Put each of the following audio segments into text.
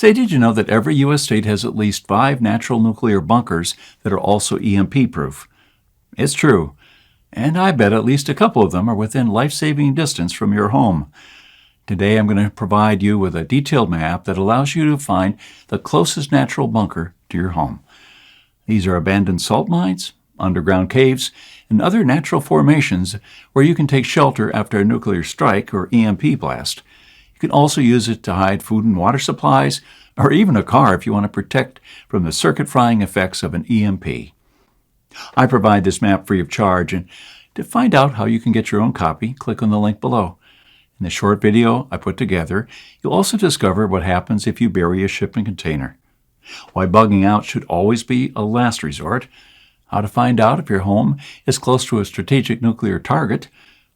Say, did you know that every U.S. state has at least 5 natural nuclear bunkers that are also EMP-proof? It's true, and I bet at least a couple of them are within life-saving distance from your home. Today I'm going to provide you with a detailed map that allows you to find the closest natural bunker to your home. These are abandoned salt mines, underground caves, and other natural formations where you can take shelter after a nuclear strike or EMP blast. You can also use it to hide food and water supplies, or even a car if you want to protect from the circuit-frying effects of an EMP. I provide this map free of charge, and to find out how you can get your own copy, click on the link below. In the short video I put together, you'll also discover what happens if you bury a shipping container, why bugging out should always be a last resort, how to find out if your home is close to a strategic nuclear target,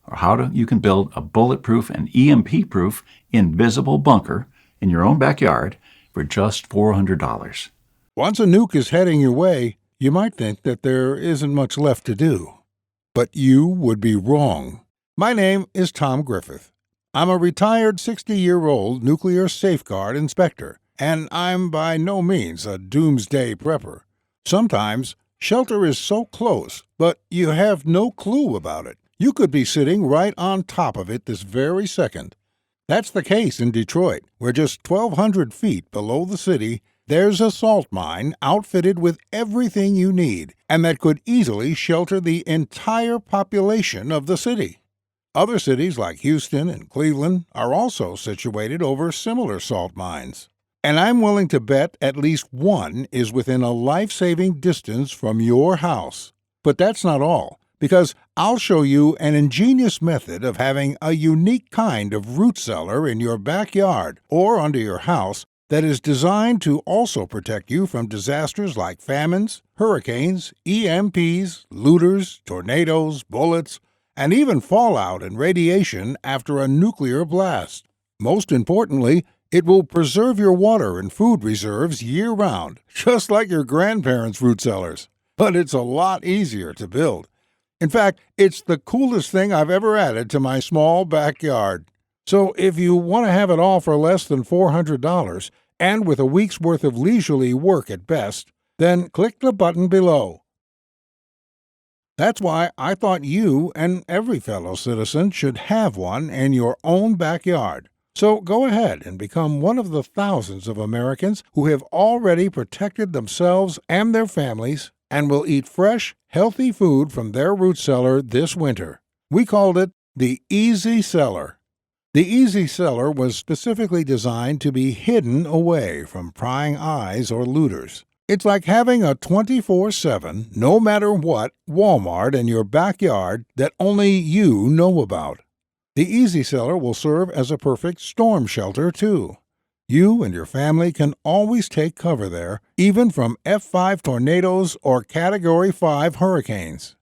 or how you can build a bulletproof and EMP-proof invisible bunker in your own backyard for just $400. Once a nuke is heading your way, you might think that there isn't much left to do. But you would be wrong. My name is Tom Griffith. I'm a retired 60-year-old nuclear safeguard inspector, and I'm by no means a doomsday prepper. Sometimes shelter is so close, but you have no clue about it. You could be sitting right on top of it this very second. That's the case in Detroit, where just 1,200 feet below the city, there's a salt mine outfitted with everything you need, and that could easily shelter the entire population of the city. Other cities like Houston and Cleveland are also situated over similar salt mines. And I'm willing to bet at least one is within a life-saving distance from your house. But that's not all, because I'll show you an ingenious method of having a unique kind of root cellar in your backyard or under your house that is designed to also protect you from disasters like famines, hurricanes, EMPs, looters, tornadoes, bullets, and even fallout and radiation after a nuclear blast. Most importantly, it will preserve your water and food reserves year-round, just like your grandparents' root cellars. But it's a lot easier to build. In fact, it's the coolest thing I've ever added to my small backyard. So if you want to have it all for less than $400, and with a week's worth of leisurely work at best, then click the button below. That's why I thought you and every fellow citizen should have one in your own backyard. So go ahead and become one of the thousands of Americans who have already protected themselves and their families and will eat fresh, healthy food from their root cellar this winter. We called it the Easy Cellar. The Easy Cellar was specifically designed to be hidden away from prying eyes or looters. It's like having a 24/7, no matter what, Walmart in your backyard that only you know about. The Easy Cellar will serve as a perfect storm shelter, too. You and your family can always take cover there, even from F5 tornadoes or Category 5 hurricanes.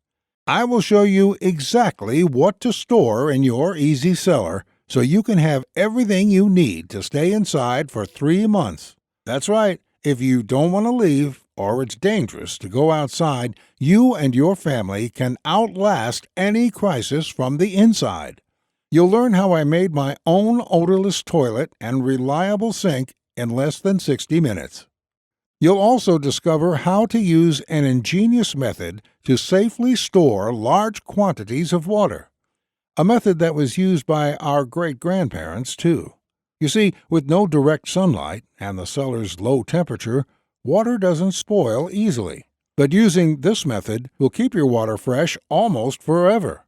I will show you exactly what to store in your Easy Cellar so you can have everything you need to stay inside for 3 months. That's right. If you don't want to leave, or it's dangerous to go outside, you and your family can outlast any crisis from the inside. You'll learn how I made my own odorless toilet and reliable sink in less than 60 minutes. You'll also discover how to use an ingenious method to safely store large quantities of water. A method that was used by our great-grandparents, too. You see, with no direct sunlight and the cellar's low temperature, water doesn't spoil easily. But using this method will keep your water fresh almost forever.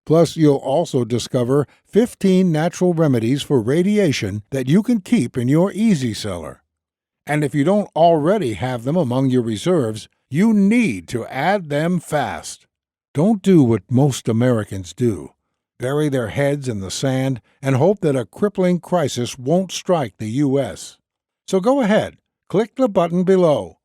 Plus, you'll also discover 15 natural remedies for radiation that you can keep in your Easy Cellar. And if you don't already have them among your reserves, you need to add them fast. Don't do what most Americans do. Bury their heads in the sand and hope that a crippling crisis won't strike the U.S. So go ahead, click the button below.